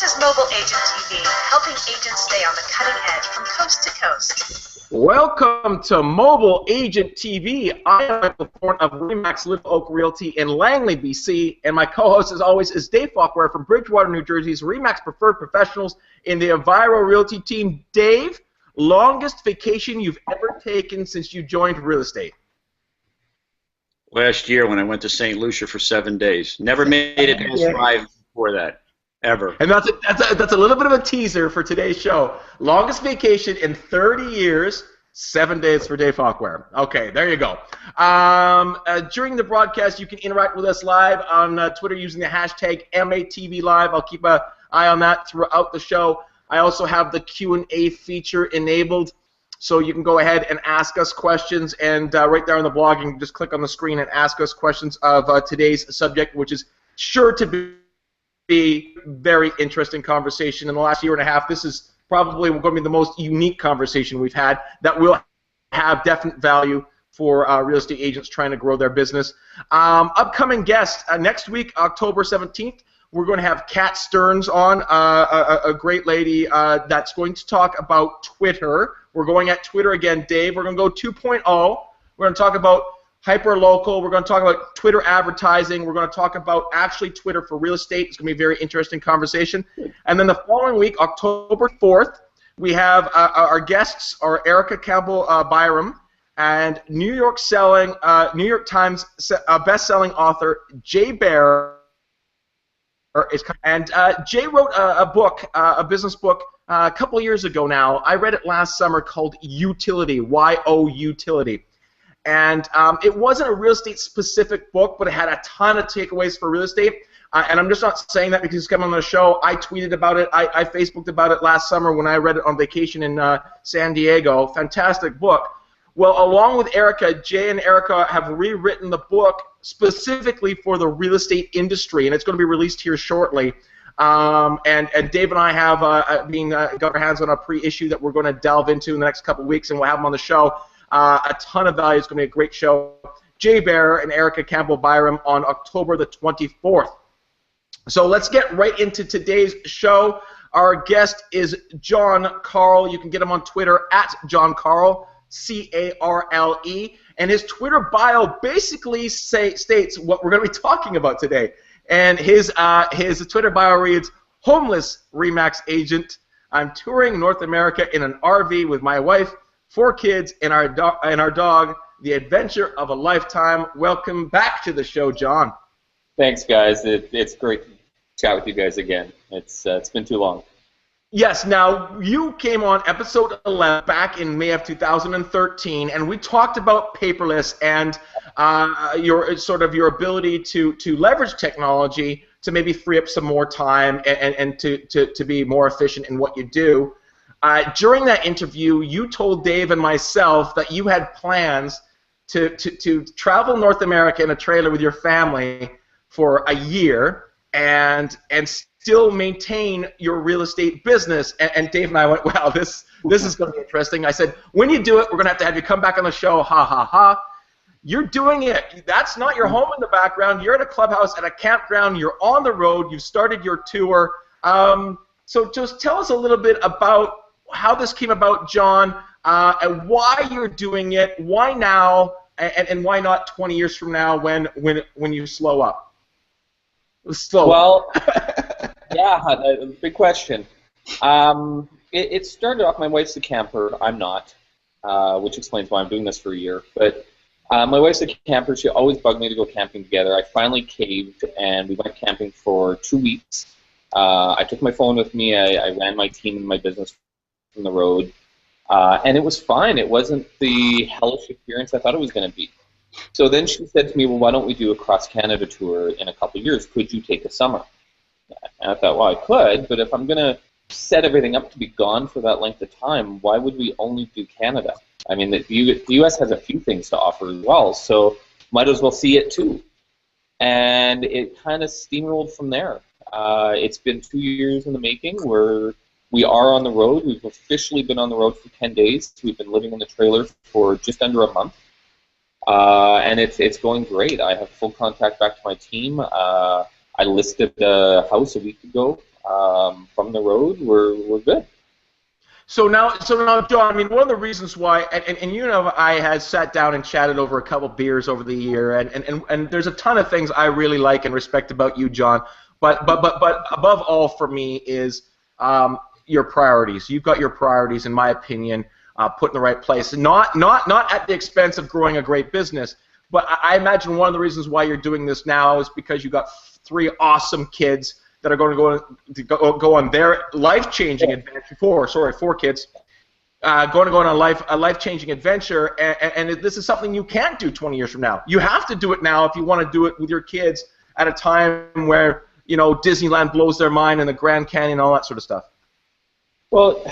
This is Mobile Agent TV, helping agents stay on the cutting edge from coast to coast. Welcome to Mobile Agent TV. I am at the front of Remax Little Oak Realty in Langley, BC, and my co-host, as always, is Dave Falkware from Bridgewater, New Jersey's Remax Preferred Professionals in the Enviro Realty team. Dave, longest vacation you've ever taken since you joined real estate? Last year when I went to St. Lucia for 7 days. Never made it past 5 before that. Ever. And that's a little bit of a teaser for today's show. Longest vacation in 30 years, 7 days for Dave Falkware. Okay, there you go. During the broadcast, you can interact with us live on Twitter using the hashtag MATVLive. I'll keep an eye on that throughout the show. I also have the Q&A feature enabled, so you can go ahead and ask us questions. And right there on the blog, you can just click on the screen and ask us questions of today's subject, which is sure to be very interesting conversation. In the last year and a half, this is probably going to be the most unique conversation we've had that will have definite value for real estate agents trying to grow their business. Upcoming guests, next week, October 17th, we're going to have Kat Stearns on, a great lady that's going to talk about Twitter. We're going at Twitter again, Dave. We're going to go 2.0. We're going to talk about hyper-local. We're going to talk about Twitter advertising. We're going to talk about actually Twitter for real estate. It's going to be a very interesting conversation. And then the following week, October 4th, we have our guests are Erica Campbell Byram and New York Times best-selling author Jay Baer. And Jay wrote a book, a business book, a couple of years ago now. I read it last summer called Utility, Y-O Utility. And it wasn't a real estate specific book, but it had a ton of takeaways for real estate. And I'm just not saying that because he's coming on the show. I tweeted about it. I Facebooked about it last summer when I read it on vacation in San Diego. Fantastic book. Well, along with Erica, Jay and Erica have rewritten the book specifically for the real estate industry, and it's going to be released here shortly. And Dave and I have got our hands on a pre-issue that we're going to delve into in the next couple of weeks, and we'll have them on the show. A ton of value. It's going to be a great show. Jay Baer and Erica Campbell Byram on October the 24th. So let's get right into today's show. Our guest is John Carle. You can get him on Twitter at John Carle, C-A-R-L-E. And his Twitter bio basically states what we're going to be talking about today. And his Twitter bio reads, "Homeless Remax agent. I'm touring North America in an RV with my wife, 4 kids, and our dog, the adventure of a lifetime." Welcome back to the show, John. Thanks, guys. It's great to chat with you guys again. It's been too long. Yes. Now, you came on episode 11 back in May of 2013, and we talked about paperless and your ability to leverage technology to maybe free up some more time and to be more efficient in what you do. During that interview, you told Dave and myself that you had plans to travel North America in a trailer with your family for a year and still maintain your real estate business. And Dave and I went, "Wow, this is going to be interesting." I said, "When you do it, we're going to have you come back on the show." Ha ha ha! You're doing it. That's not your home in the background. You're at a clubhouse at a campground. You're on the road. You've started your tour. So just tell us a little bit about how this came about, John, and why you're doing it, why now, and why not 20 years from now when you slow up? Well, yeah, big question. It started off, my wife's a camper, I'm not, which explains why I'm doing this for a year. But my wife's a camper, she always bugged me to go camping together. I finally caved, and we went camping for 2 weeks. I took my phone with me, I ran my team and my business from the road, and it was fine. It wasn't the hellish experience I thought it was going to be. So then she said to me, "Well, why don't we do a cross-Canada tour in a couple of years? Could you take a summer?" And I thought, well, I could, but if I'm going to set everything up to be gone for that length of time, why would we only do Canada? I mean, the U.S. has a few things to offer as well, so might as well see it too. And it kind of steamrolled from there. It's been 2 years in the making. We are on the road. We've officially been on the road for 10 days. We've been living in the trailer for just under a month. And it's going great. I have full contact back to my team. I listed a house a week ago From the road, we're good. So now, John, I mean, one of the reasons why, and you know, I had sat down and chatted over a couple beers over the year, and there's a ton of things I really like and respect about you, John. But above all for me is your priorities. You've got your priorities, in my opinion, put in the right place. Not at the expense of growing a great business, but I imagine one of the reasons why you're doing this now is because you got 3 awesome kids that are going to go on their life-changing adventure. 4 kids going to go on a life-changing adventure, and this is something you can't do 20 years from now. You have to do it now if you want to do it with your kids at a time where, you know, Disneyland blows their mind and the Grand Canyon and all that sort of stuff. Well,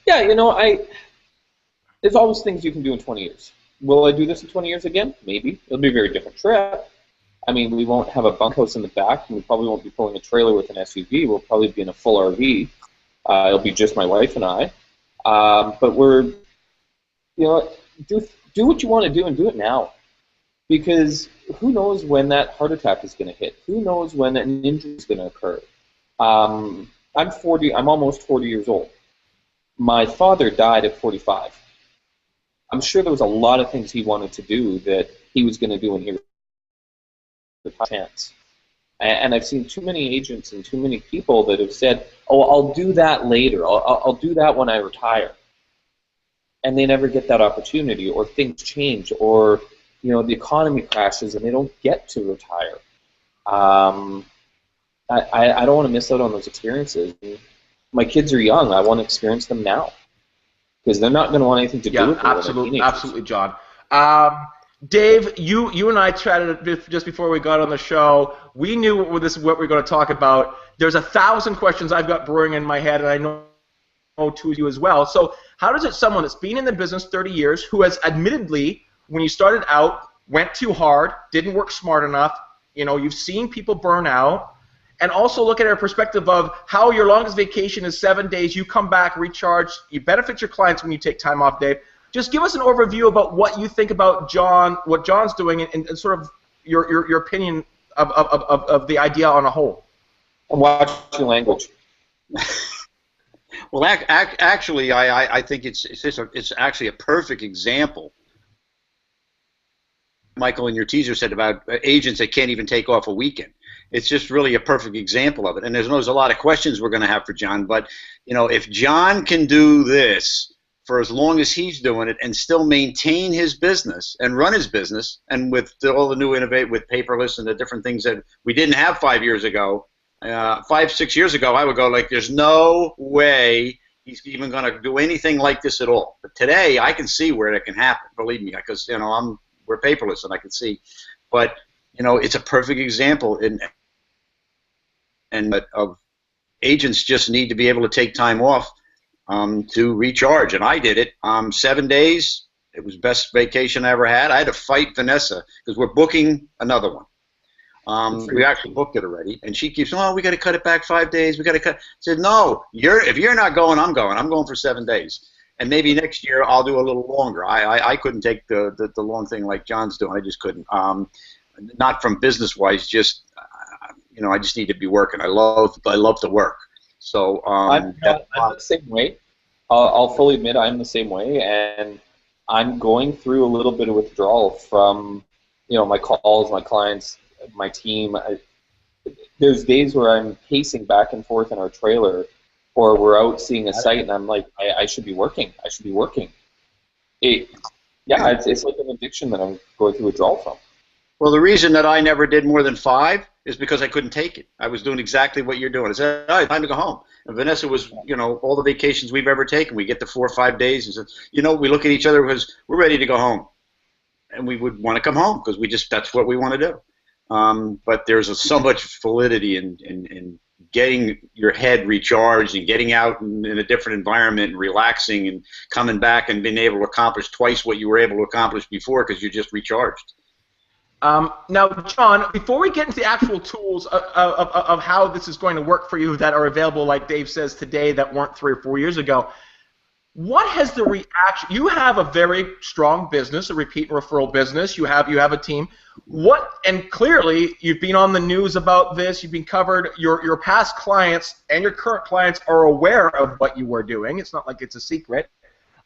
yeah, you know, there's always things you can do in 20 years. Will I do this in 20 years again? Maybe. It'll be a very different trip. I mean, we won't have a bunkhouse in the back, and we probably won't be pulling a trailer with an SUV. We'll probably be in a full RV. It'll be just my wife and I. But we're, you know, do what you want to do and do it now. Because who knows when that heart attack is going to hit? Who knows when an injury is going to occur? I'm almost 40 years old. My father died at 45. I'm sure there was a lot of things he wanted to do that he was going to do when he was a chance. And I've seen too many agents and too many people that have said, oh, I'll do that later. I'll do that when I retire. And they never get that opportunity, or things change, or, you know, the economy crashes and they don't get to retire. I don't want to miss out on those experiences. My kids are young. I want to experience them now, because they're not going to want anything to do with it. Absolutely, John. Dave, you and I chatted just before we got on the show. We knew what we're going to talk about. There's 1,000 questions I've got brewing in my head, and I know two of you as well. So how does it, someone that's been in the business 30 years, who has admittedly, when you started out, went too hard, didn't work smart enough, you know, you've seen people burn out, and also look at a perspective of how your longest vacation is 7 days, you come back, recharge, you benefit your clients when you take time off, Dave. Just give us an overview about what you think about John, what John's doing, and sort of your opinion of the idea on a whole. I'm watching language. Well, actually, I think it's actually a perfect example. Michael, in your teaser, said about agents that can't even take off a weekend. It's just really a perfect example of it. And there's a lot of questions we're going to have for John, but you know, if John can do this for as long as he's doing it and still maintain his business and run his business, and with all the new innovate with paperless and the different things that we didn't have 5 years ago, 6 years ago, I would go like, there's no way he's even going to do anything like this at all. But today, I can see where it can happen. Believe me, because you know we're paperless, and I can see. But you know, it's a perfect example, of agents just need to be able to take time off to recharge, and I did it. 7 days. It was the best vacation I ever had. I had to fight Vanessa because we're booking another one. We actually booked it already, and she keeps, oh, we got to cut it back 5 days. We got to cut. I said, no, if you're not going, I'm going. I'm going for 7 days, and maybe next year I'll do a little longer. I couldn't take the long thing like John's doing. I just couldn't. Not from business wise, just you know, I just need to be working. I love to work. So I'm the same way. I'll fully admit I'm the same way, and I'm going through a little bit of withdrawal from, you know, my calls, my clients, my team. There's days where I'm pacing back and forth in our trailer, or we're out seeing a site, and I'm like, I should be working. I should be working. It's like an addiction that I'm going through withdrawal from. Well, the reason that I never did more than 5 is because I couldn't take it. I was doing exactly what you're doing. I said, all right, time to go home. And Vanessa was, you know, all the vacations we've ever taken, we get to 4 or 5 days, and said, you know, we look at each other because we're ready to go home. And we would want to come home because that's what we want to do. But there's so much validity in getting your head recharged and getting out in a different environment and relaxing and coming back and being able to accomplish twice what you were able to accomplish before because you're just recharged. Now, John, before we get into the actual tools of how this is going to work for you that are available, like Dave says today, that weren't 3 or 4 years ago, What has the reaction? You have a very strong business, a repeat and referral business. You have a team. What, and clearly you've been on the news about this. You've been covered. Your past clients and your current clients are aware of what you were doing. It's not like it's a secret.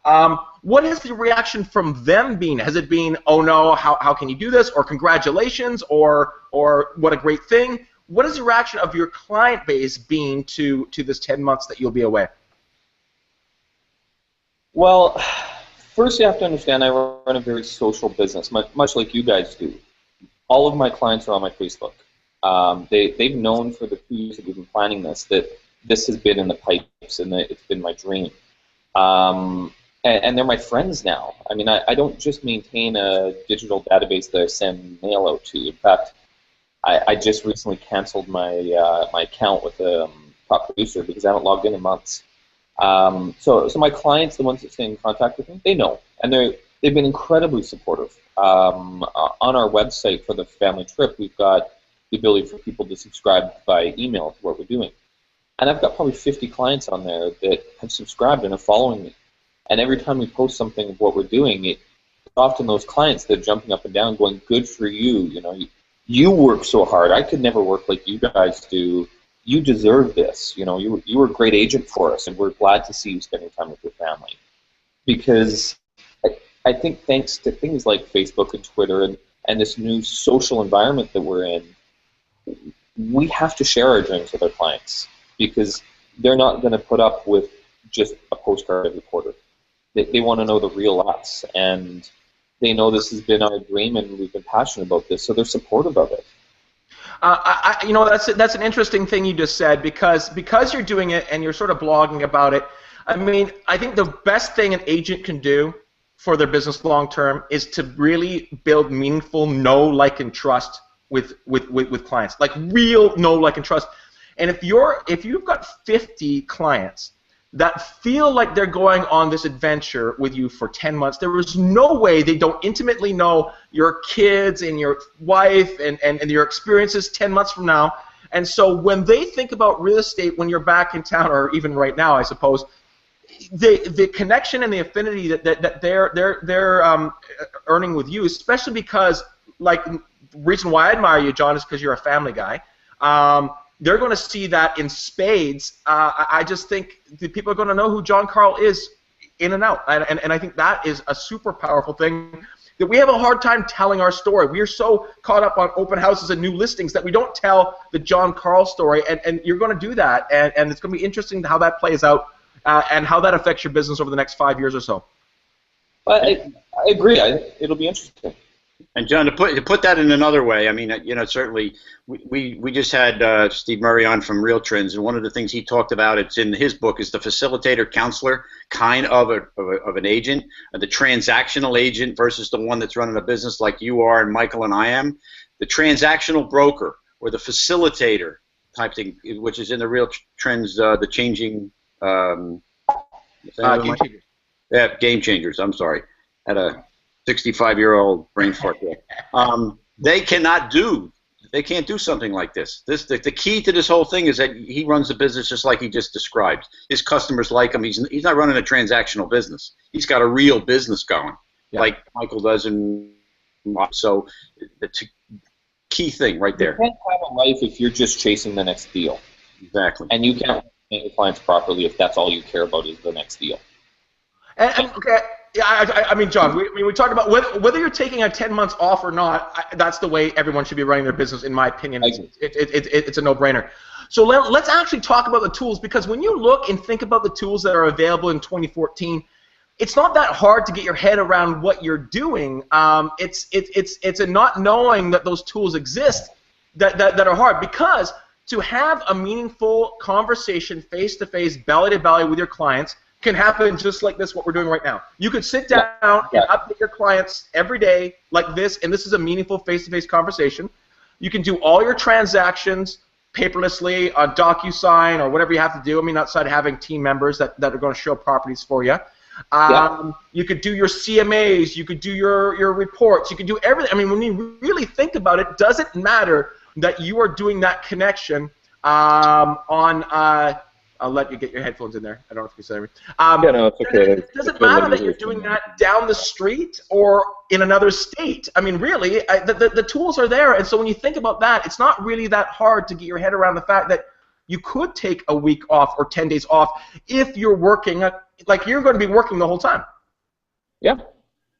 What has the reaction from them been? Has it been, oh no, how can you do this, or congratulations, or what a great thing? What has the reaction of your client base been to this 10 months that you'll be away? Well, first you have to understand I run a very social business, much like you guys do. All of my clients are on my Facebook. They've known for the 2 years that we've been planning this that this has been in the pipes and that it's been my dream. And they're my friends now. I mean, I don't just maintain a digital database that I send mail out to. In fact, I just recently canceled my my account with a top producer because I haven't logged in months. So my clients, the ones that stay in contact with me, they know, and they've been incredibly supportive. On our website for the family trip, we've got the ability for people to subscribe by email to what we're doing, and I've got probably 50 clients on there that have subscribed and are following me. And every time we post something of what we're doing, it's often those clients that are jumping up and down, going, "Good for you! You know, you work so hard. I could never work like you guys do. You deserve this. You know, you were a great agent for us, and we're glad to see you spending time with your family." Because I think thanks to things like Facebook and Twitter and this new social environment that we're in, we have to share our dreams with our clients because they're not going to put up with just a postcard every quarter. They want to know the real us, and they know this has been our dream and we've been passionate about this, so they're supportive of it. You know, that's an interesting thing you just said, because you're doing it and you're sort of blogging about it. I mean, I think the best thing an agent can do for their business long term is to really build meaningful know, like, and trust with clients, like real know, like, and trust. And if you've got 50 clients that feel like they're going on this adventure with you for 10 months, there is no way they don't intimately know your kids and your wife and your experiences 10 months from now. And so when they think about real estate when you're back in town, or even right now, I suppose, the connection and the affinity that they're earning with you, especially because, like, the reason why I admire you, John, is because you're a family guy. They're going to see that in spades. I just think the people are going to know who John Carle is in and out. And I think that is a super powerful thing that we have a hard time telling our story. We are so caught up on open houses and new listings that we don't tell the John Carle story. And you're going to do that. And it's going to be interesting how that plays out and how that affects your business over the next 5 years or so. I agree. It'll be interesting. And John, to put that in another way, I mean, you know, certainly we just had Steve Murray on from Real Trends, and one of the things he talked about, it's in his book, is the facilitator counselor kind of an agent, the transactional agent versus the one that's running a business like you are and Michael and I am. The transactional broker or the facilitator type thing, which is in the Real Trends, the changing Game Changers. I'm sorry, had a 65-year-old brain fart there. They can't do something like this. The key to this whole thing is that he runs the business just like he just described. His customers like him. He's not running a transactional business. He's got a real business going, like Michael does. And so the key thing right there. You can't have a life if you're just chasing the next deal. Exactly. And you can't make your clients properly if that's all you care about is the next deal. And okay. Yeah, I mean, John, we talked about whether you're taking a 10 months off or not. That's the way everyone should be running their business, in my opinion. It's a no-brainer. So let's actually talk about the tools, because when you look and think about the tools that are available in 2014, it's not that hard to get your head around what you're doing. It's a not knowing that those tools exist that are hard, because to have a meaningful conversation face-to-face, belly-to-belly with your clients can happen just like this, what we're doing right now. You could sit down and update your clients every day like this, and this is a meaningful face-to-face conversation. You can do all your transactions paperlessly on DocuSign or whatever you have to do. I mean, outside of having team members that are going to show properties for you. You could do your CMAs. You could do your reports. You could do everything. I mean, when you really think about it, doesn't matter that you are doing that connection on I'll let you get your headphones in there. I don't know if you said anything. Yeah, no, it's okay. Does it matter that you're doing that down the street or in another state? I mean, really, the tools are there, and so when you think about that, it's not really that hard to get your head around the fact that you could take a week off or 10 days off if you're working, like you're going to be working the whole time. Yeah,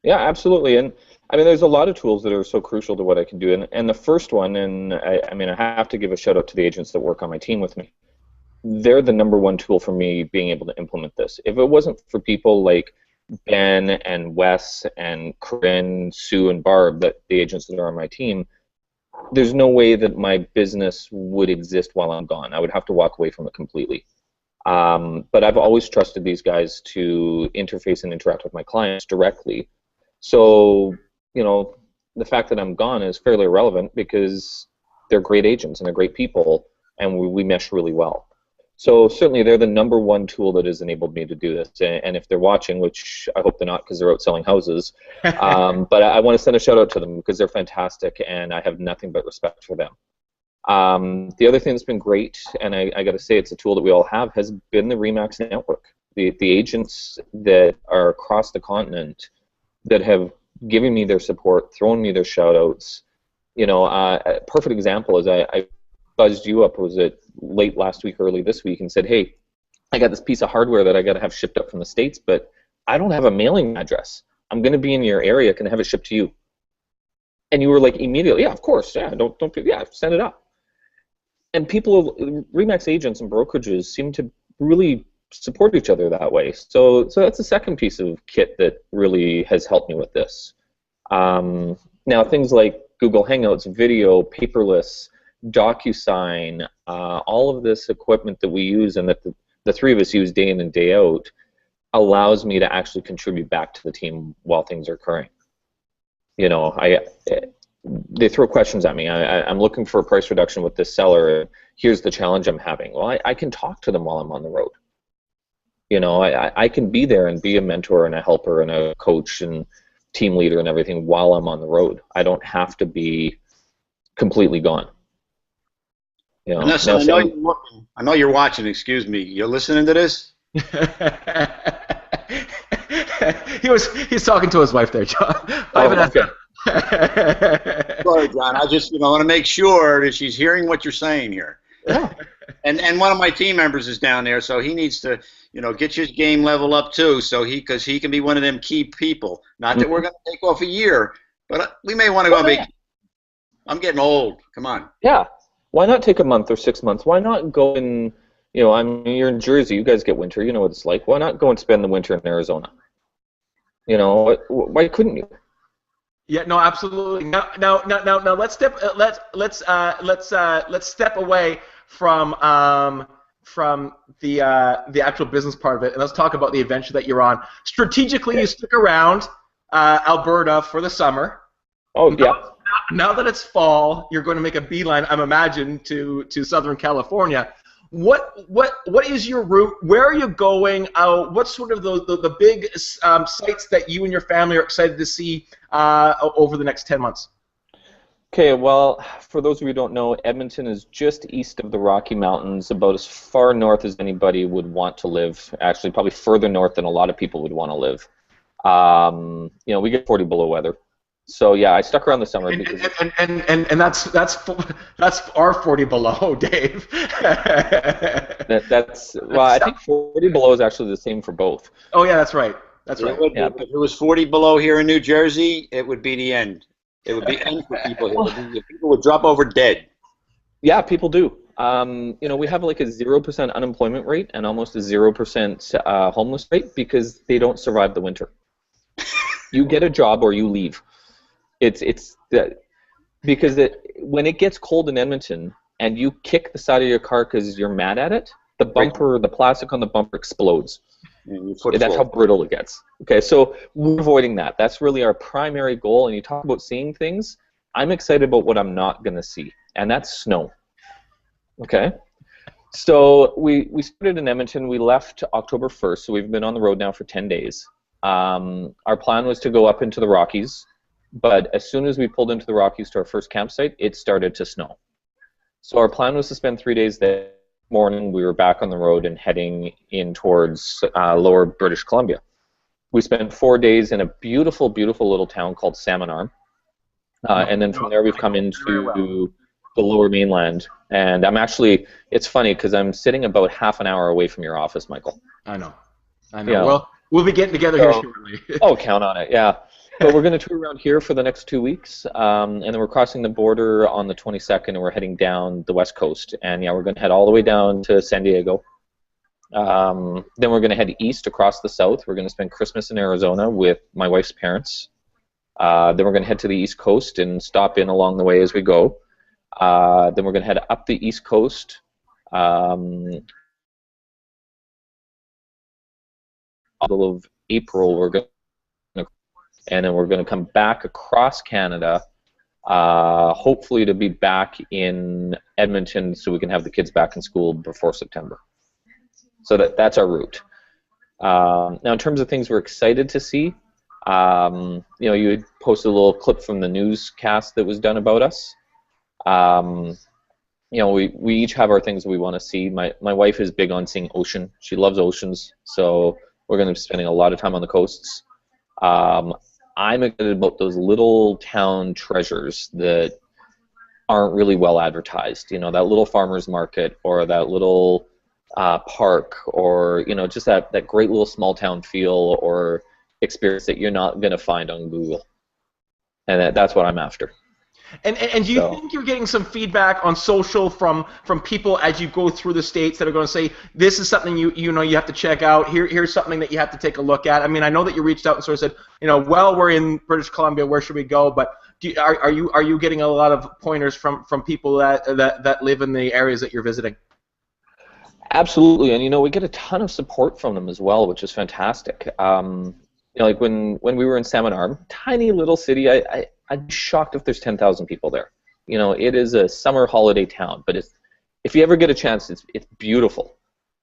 yeah, absolutely. And I mean, there's a lot of tools that are so crucial to what I can do. And the first one, and I mean, I have to give a shout out to the agents that work on my team with me. They're the number one tool for me being able to implement this. If it wasn't for people like Ben and Wes and Corinne, Sue, and Barb, that the agents that are on my team, there's no way that my business would exist while I'm gone. I would have to walk away from it completely. But I've always trusted these guys to interface and interact with my clients directly. So, you know, the fact that I'm gone is fairly irrelevant because they're great agents and they're great people, and we mesh really well. So certainly they're the number one tool that has enabled me to do this. And if they're watching, which I hope they're not because they're out selling houses, but I want to send a shout out to them because they're fantastic and I have nothing but respect for them. The other thing that's been great, and I got to say it's a tool that we all have, has been the RE/MAX network. The agents that are across the continent that have given me their support, thrown me their shout outs. You know, a perfect example is I buzzed you up, was it late last week, early this week, and said, hey, I got this piece of hardware that I got to have shipped up from the States, but I don't have a mailing address. I'm going to be in your area. Can I have it shipped to you? And you were like, immediately, yeah, of course, yeah, yeah, send it up. And people, RE/MAX agents and brokerages seem to really support each other that way. So that's the second piece of kit that really has helped me with this. Now, things like Google Hangouts, video, paperless, DocuSign, all of this equipment that we use and that the three of us use day in and day out allows me to actually contribute back to the team while things are occurring. You know, they throw questions at me. I'm looking for a price reduction with this seller. Here's the challenge I'm having. Well, I can talk to them while I'm on the road. You know, I can be there and be a mentor and a helper and a coach and team leader and everything while I'm on the road. I don't have to be completely gone. You know, I know you're watching. Excuse me. You're listening to this? He's talking to his wife there, John. Okay. Sorry, John. I just want to make sure that she's hearing what you're saying here. Yeah. And one of my team members is down there, so he needs to get his game level up too, so because he can be one of them key people. Not that we're going to take off a year, but we may want to go on vacation. I'm getting old. Come on. Yeah. Why not take a month or 6 months? Why not go in, you're in Jersey, you guys get winter, you know what it's like. Why not go and spend the winter in Arizona? Why couldn't you? Yeah, no, absolutely. Now, let's step away from the actual business part of it, and let's talk about the adventure that you're on. Strategically, you stick around Alberta for the summer. Oh, yeah. Now that it's fall, you're going to make a beeline, I'm imagining, to Southern California. What is your route? Where are you going? What's sort of the big sites that you and your family are excited to see over the next 10 months? Okay, well, for those of you who don't know, Edmonton is just east of the Rocky Mountains, about as far north as anybody would want to live. Actually, probably further north than a lot of people would want to live. We get 40 below weather. So yeah, I stuck around the summer because and that's our 40 below, Dave. I think 40 below is actually the same for both. Oh yeah, that's right. That's right. If it was 40 below here in New Jersey, it would be the end. It would be end for people here. People would drop over dead. Yeah, people do. We have like a 0% unemployment rate and almost a 0% homeless rate because they don't survive the winter. You get a job or you leave. Because when it gets cold in Edmonton and you kick the side of your car because you're mad at it, the bumper, the plastic on the bumper explodes. That's how brittle it gets. Okay, so we're avoiding that. That's really our primary goal. And you talk about seeing things. I'm excited about what I'm not going to see, and that's snow. Okay, so we started in Edmonton. We left October 1st, so we've been on the road now for 10 days. Our plan was to go up into the Rockies. But as soon as we pulled into the Rockies to our first campsite, it started to snow. So our plan was to spend 3 days there, morning we were back on the road and heading in towards lower British Columbia. We spent 4 days in a beautiful, beautiful little town called Salmon Arm. And then from there we've come into the lower mainland. And I'm actually, it's funny because I'm sitting about half an hour away from your office, Michael. I know. Yeah. Well, we'll be getting together here shortly. Oh, count on it, yeah. But we're going to tour around here for the next 2 weeks, and then we're crossing the border on the 22nd, and we're heading down the west coast. And yeah, we're going to head all the way down to San Diego. Then we're going to head east across the south. We're going to spend Christmas in Arizona with my wife's parents. Then we're going to head to the east coast and stop in along the way as we go. Then we're going to head up the east coast. Middle of April, we're going to, and then we're going to come back across Canada, hopefully to be back in Edmonton so we can have the kids back in school before September. So that's our route. Now, in terms of things we're excited to see, you know, you had posted a little clip from the newscast that was done about us. You know, we each have our things we want to see. My wife is big on seeing ocean. She loves oceans, so we're going to be spending a lot of time on the coasts. I'm excited about those little town treasures that aren't really well advertised. You know, that little farmer's market or that little park, or, you know, just that great little small town feel or experience that you're not going to find on Google. And that's what I'm after. And do you think you're getting some feedback on social from people as you go through the states that are going to say, this is something you know you have to check out, here's something that you have to take a look at? I mean, I know that you reached out and sort of said, you know, well, we're in British Columbia, where should we go? But are you getting a lot of pointers from people that live in the areas that you're visiting? Absolutely, and you know, we get a ton of support from them as well, which is fantastic. You know, like when we were in Salmon Arm, tiny little city, I'm shocked if there's 10,000 people there. You know, it is a summer holiday town, but if you ever get a chance, it's beautiful.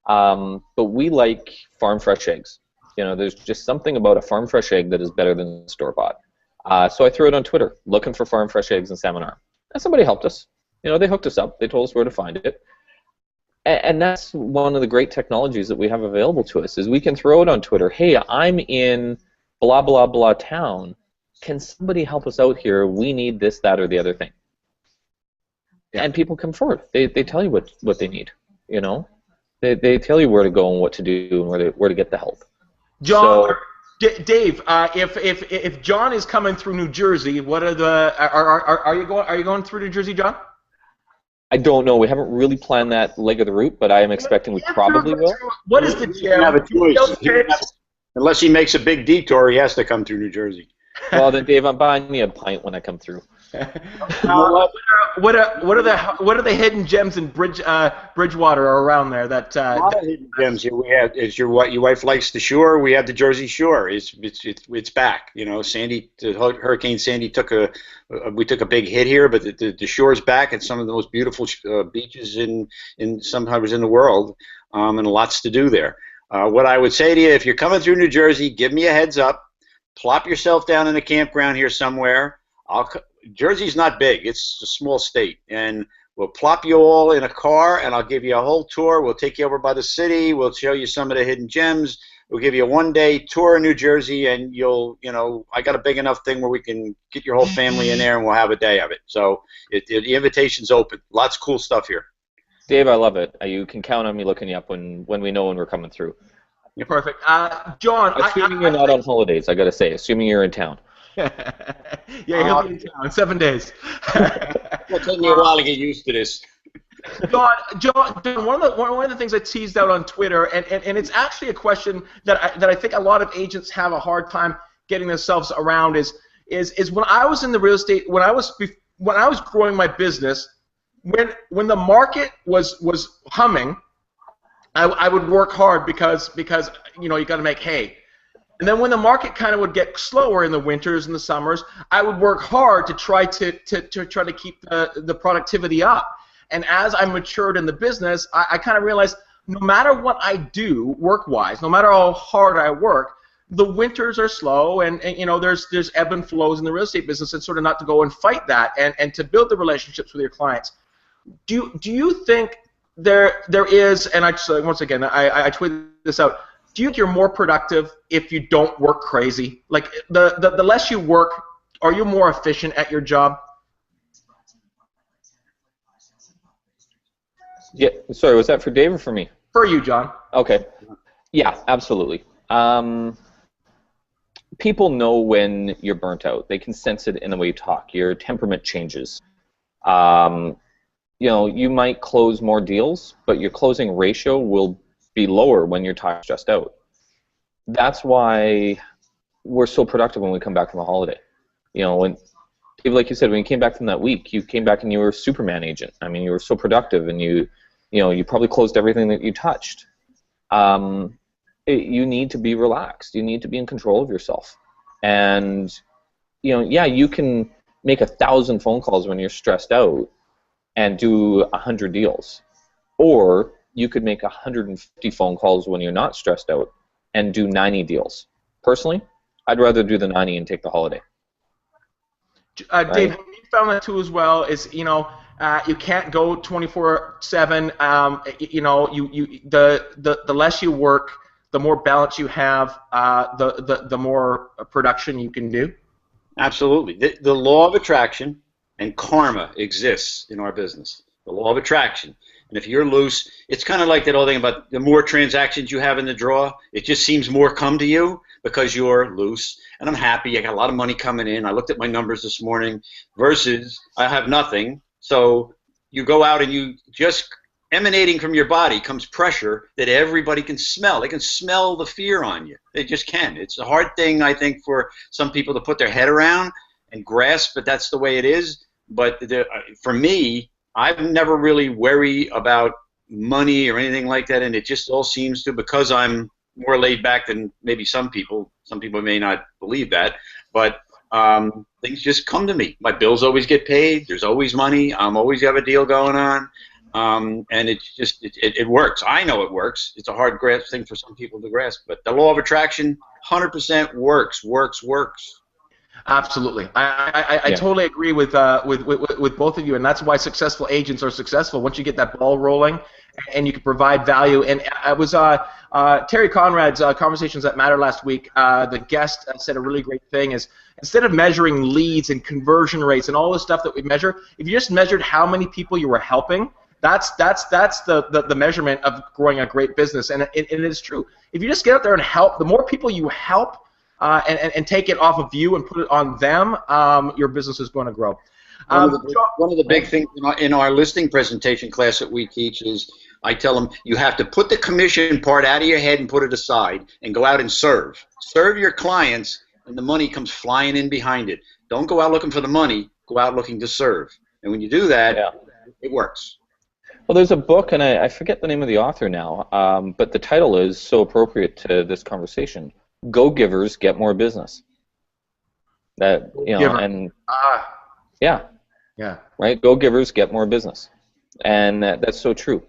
But we like farm fresh eggs. You know, there's just something about a farm fresh egg that is better than store-bought. So I threw it on Twitter, looking for farm fresh eggs in Salmon Arm. And somebody helped us. You know, they hooked us up. They told us where to find it. And that's one of the great technologies that we have available to us, is we can throw it on Twitter. Hey, I'm in blah, blah, blah town. Can somebody help us out here? We need this, that, or the other thing. Yeah. And people come forward. They tell you what they need. You know, they tell you where to go and what to do and where to get the help. John, so, Dave, if John is coming through New Jersey, what are the are you going through New Jersey, John? I don't know. We haven't really planned that leg of the route, but I am expecting we probably will. What is the jam? Have a choice. Unless he makes a big detour, he has to come through New Jersey. Well, then, Dave, I'm buying me a pint when I come through. What are the hidden gems in Bridgewater or around there? That a lot of hidden gems here. We have, is your wife likes the shore. We have the Jersey Shore. It's back. You know, Hurricane Sandy took a big hit here, but the shore's back. It's some of the most beautiful beaches sometimes in the world, and lots to do there. What I would say to you, if you're coming through New Jersey, give me a heads up. Plop yourself down in a campground here somewhere. Jersey's not big. It's a small state. And we'll plop you all in a car, and I'll give you a whole tour. We'll take you over by the city. We'll show you some of the hidden gems. We'll give you a one-day tour of New Jersey, and I got a big enough thing where we can get your whole family in there, and we'll have a day of it. So the invitation's open. Lots of cool stuff here. Dave, I love it. You can count on me looking you up when we know when we're coming through. You're perfect. John, assuming you're not on holidays, I got to say, assuming you're in town. Yeah, he'll be in town in 7 days. It'll take me a while to get used to this. John, one of the things I teased out on Twitter, and it's actually a question that I think a lot of agents have a hard time getting themselves around is when I was in the real estate, when I was growing my business, when the market was humming, I would work hard because you know, you got to make hay. And then when the market kind of would get slower in the winters and the summers, I would work hard to try to keep the productivity up. And as I matured in the business, I kind of realized no matter what I do work-wise, no matter how hard I work, the winters are slow, and you know, there's ebb and flows in the real estate business, and sort of not to go and fight that, and to build the relationships with your clients. Do you think there is, and I just, once again, I tweeted this out. Do you think you're more productive if you don't work crazy? Like the less you work, are you more efficient at your job? Yeah. Sorry, was that for Dave or for me? For you, John. Okay. Yeah, absolutely. People know when you're burnt out. They can sense it in the way you talk. Your temperament changes. You know, you might close more deals, but your closing ratio will be lower when you're tired, stressed out. That's why we're so productive when we come back from a holiday. You know, when, like you said, when you came back from that week, you came back and you were a Superman agent. I mean, you were so productive, and you probably closed everything that you touched. You need to be relaxed. You need to be in control of yourself. And, you know, yeah, you can make 1,000 phone calls when you're stressed out and do 100 deals. Or you could make 150 phone calls when you're not stressed out and do 90 deals. Personally, I'd rather do the 90 and take the holiday. Dave, you found that too as well. Is you can't go 24/7. The less you work, the more balance you have, the more production you can do. Absolutely. The law of attraction and karma exists in our business. The law of attraction. And if you're loose, it's kind of like that old thing about the more transactions you have in the drawer, it just seems more come to you because you're loose. And I'm happy. I got a lot of money coming in. I looked at my numbers this morning versus I have nothing. So you go out and you just emanating from your body comes pressure that everybody can smell. They can smell the fear on you. They just can. It's a hard thing, I think, for some people to put their head around and grasp, but that's the way it is. But for me, I've never really worried about money or anything like that, and it just all seems to, because I'm more laid back than maybe some people. Some people may not believe that, but things just come to me. My bills always get paid. There's always money. I'm always have a deal going on. And it's just, it works. I know it works. It's a hard grasp thing for some people to grasp, but the law of attraction 100% works. Absolutely. I totally agree with both of you, and that's why successful agents are successful. Once you get that ball rolling and you can provide value. And I was Terry Conrad's Conversations That Matter last week. The guest said a really great thing is, instead of measuring leads and conversion rates and all the stuff that we measure, if you just measured how many people you were helping, that's the measurement of growing a great business. And it is true. If you just get out there and help, the more people you help, and take it off of you and put it on them, your business is going to grow. One of the big things in our listing presentation class that we teach is, I tell them, you have to put the commission part out of your head and put it aside and go out and serve. Serve your clients, and the money comes flying in behind it. Don't go out looking for the money. Go out looking to serve. And when you do that, it works. Well, there's a book, and I forget the name of the author now, but the title is so appropriate to this conversation. Go-givers get more business. That, you know, and right. Go-givers get more business, and that's so true.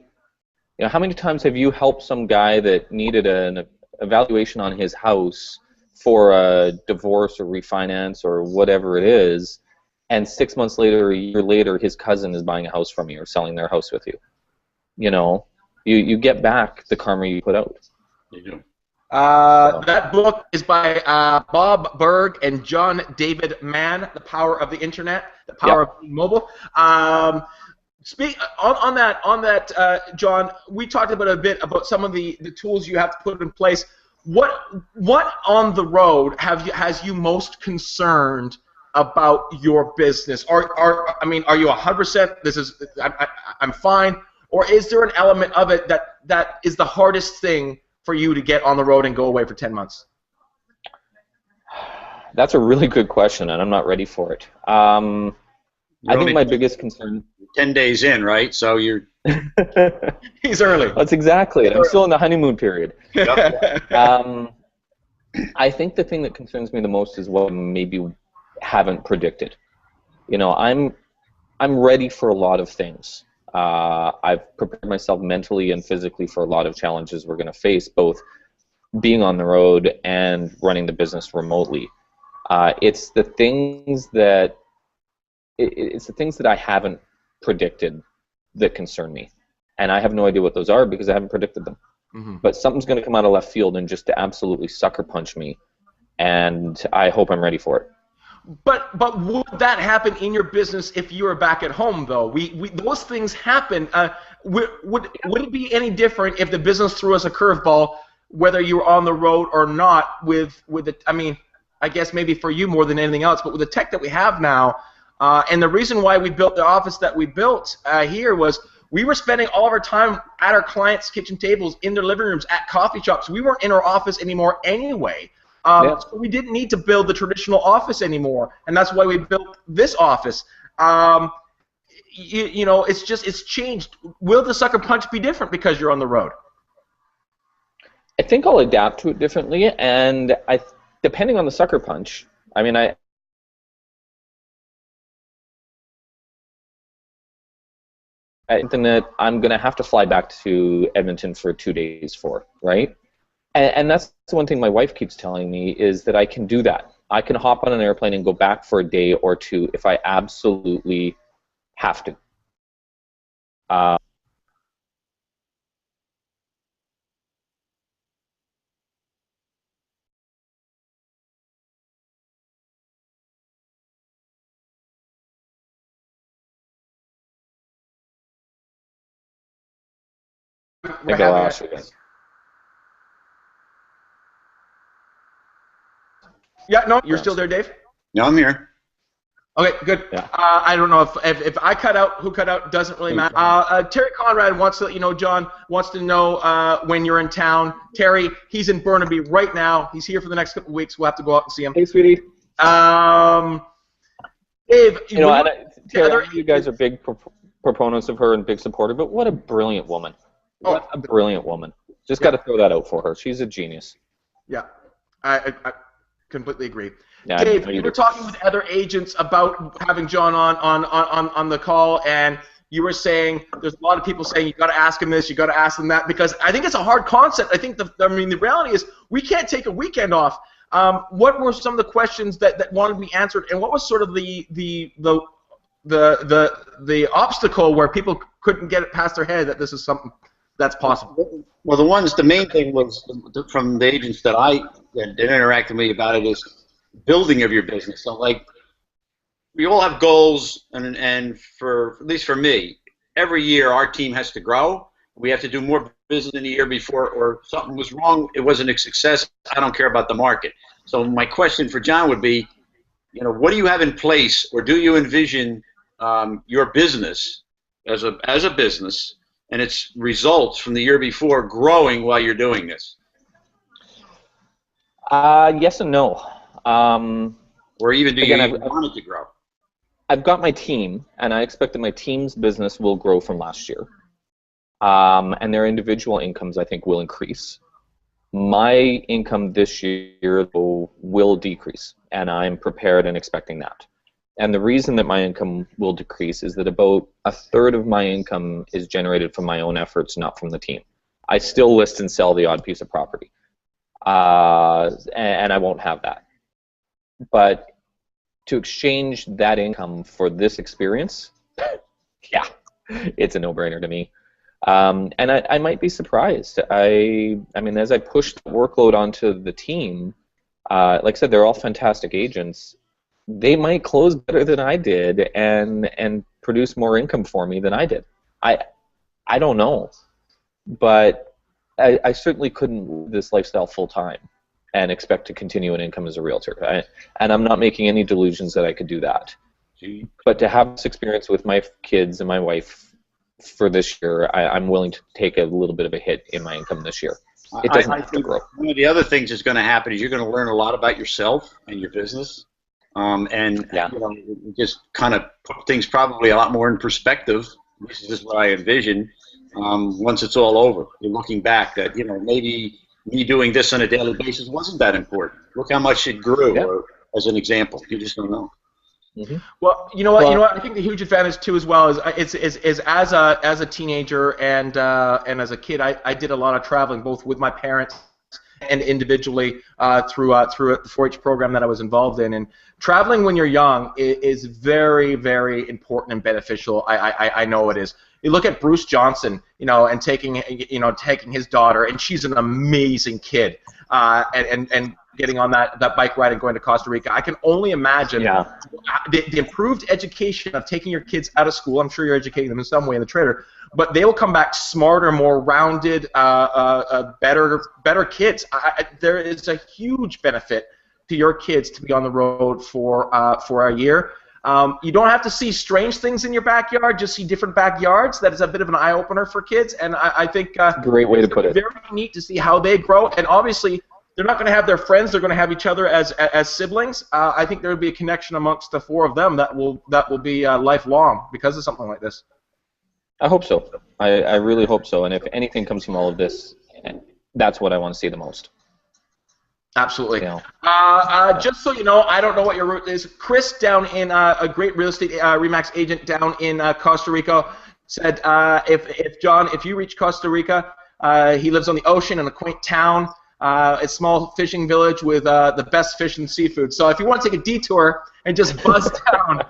You know, how many times have you helped some guy that needed an evaluation on his house for a divorce or refinance or whatever it is, and 6 months later, a year later, his cousin is buying a house from you or selling their house with you? You know, you get back the karma you put out. You do. That book is by Bob Berg and John David Mann, The Power of the Internet, The Power of Being Mobile. Speak on that, John. We talked about a bit about some of the tools you have to put in place. What on the road has you most concerned about your business? Are you 100%? I'm fine, or is there an element of it that is the hardest thing for you to get on the road and go away for 10 months? That's a really good question, and I'm not ready for it. I think my biggest concern... 10 days in, right? So you're... He's early. That's exactly it. I'm still in the honeymoon period. I think the thing that concerns me the most is what I maybe haven't predicted. You know, I'm ready for a lot of things. I've prepared myself mentally and physically for a lot of challenges we're going to face, both being on the road and running the business remotely. It's the things that I haven't predicted that concern me. And I have no idea what those are because I haven't predicted them. Mm-hmm. But something's going to come out of left field and just to absolutely sucker punch me, and I hope I'm ready for it. But would that happen in your business if you were back at home, though? Those things happen. Would it be any different if the business threw us a curveball, whether you were on the road or not? With it, I mean, I guess maybe for you more than anything else, but with the tech that we have now, and the reason why we built the office that we built here was we were spending all of our time at our clients' kitchen tables, in their living rooms, at coffee shops. We weren't in our office anymore anyway. So we didn't need to build the traditional office anymore, and that's why we built this office. You know, it's changed. Will the sucker punch be different because you're on the road? I think I'll adapt to it differently, and depending on the sucker punch. I mean, that I'm going to have to fly back to Edmonton for 2 days for, right? And that's the one thing my wife keeps telling me is that I can do that. I can hop on an airplane and go back for a day or two if I absolutely have to. We're having Yeah, no, you're still there, Dave? No, I'm here. Okay, good. Yeah. I don't know if I cut out, who cut out, doesn't really matter. Terry Conrad wants to let you know, John, wants to know when you're in town. Terry, he's in Burnaby right now. He's here for the next couple of weeks. We'll have to go out and see him. Hey, sweetie. Dave, you know, Terry, you guys are big proponents of her and big supporters, but what a brilliant woman. What a brilliant woman. Just got to throw that out for her. She's a genius. Yeah, I completely agree. Yeah, Dave, you were talking with other agents about having John on the call, and you were saying there's a lot of people saying you got to ask him this, you got to ask him that, because I think it's a hard concept. I think the reality is we can't take a weekend off. What were some of the questions that wanted to be answered, and what was sort of the obstacle where people couldn't get it past their head that this is something that's possible? Well, the main thing was from the agents that interacted with me about it is building of your business. So, like, we all have goals, and for at least for me, every year our team has to grow. We have to do more business than the year before, or something was wrong. It wasn't a success. I don't care about the market. So my question for John would be, you know, what do you have in place, or do you envision your business as a business and its results from the year before growing while you're doing this? Yes and no. Or even do you want it to grow? I've got my team, and I expect that my team's business will grow from last year. And their individual incomes, I think, will increase. My income this year, though, will decrease, and I'm prepared and expecting that. And the reason that my income will decrease is that about a third of my income is generated from my own efforts, not from the team. I still list and sell the odd piece of property, and I won't have that. But to exchange that income for this experience, yeah, it's a no-brainer to me. And I might be surprised. I mean, as I push the workload onto the team, like I said, they're all fantastic agents. They might close better than I did and produce more income for me than I did. I don't know, but I certainly couldn't live this lifestyle full time and expect to continue an income as a realtor. And I'm not making any delusions that I could do that. But to have this experience with my kids and my wife for this year, I'm willing to take a little bit of a hit in my income this year. It doesn't have to grow. One of the other things that's going to happen is you're going to learn a lot about yourself and your business. And yeah. You know, just kind of put things probably a lot more in perspective. This is just what I envision. Once it's all over, you're looking back that, you know, maybe me doing this on a daily basis wasn't that important. Look how much it grew, or, as an example. You just don't know. Mm-hmm. Well, you know what? I think the huge advantage too, as well, is as a teenager and as a kid, I did a lot of traveling, both with my parents and individually through the 4-H program that I was involved in. And traveling when you're young is very, very important and beneficial. I know it is. You look at Bruce Johnson, and taking his daughter, and she's an amazing kid, and getting on that bike ride and going to Costa Rica. I can only imagine the improved education of taking your kids out of school. I'm sure you're educating them in some way in the trailer, but they will come back smarter, more rounded, better kids. There is a huge benefit to your kids to be on the road for a year. You don't have to see strange things in your backyard, just see different backyards. That is a bit of an eye-opener for kids, and I think great way to put it. Very neat to see how they grow, and obviously they're not going to have their friends. They're going to have each other as siblings. I think there will be a connection amongst the 4 of them that will be lifelong because of something like this. I hope so. I really hope so. And if anything comes from all of this, that's what I want to see the most. Absolutely. Just so you know, I don't know what your route is. Chris down in a great real estate RE/MAX agent down in Costa Rica said if you reach Costa Rica, he lives on the ocean in a quaint town. A small fishing village with the best fish and seafood. So if you want to take a detour and just buzz down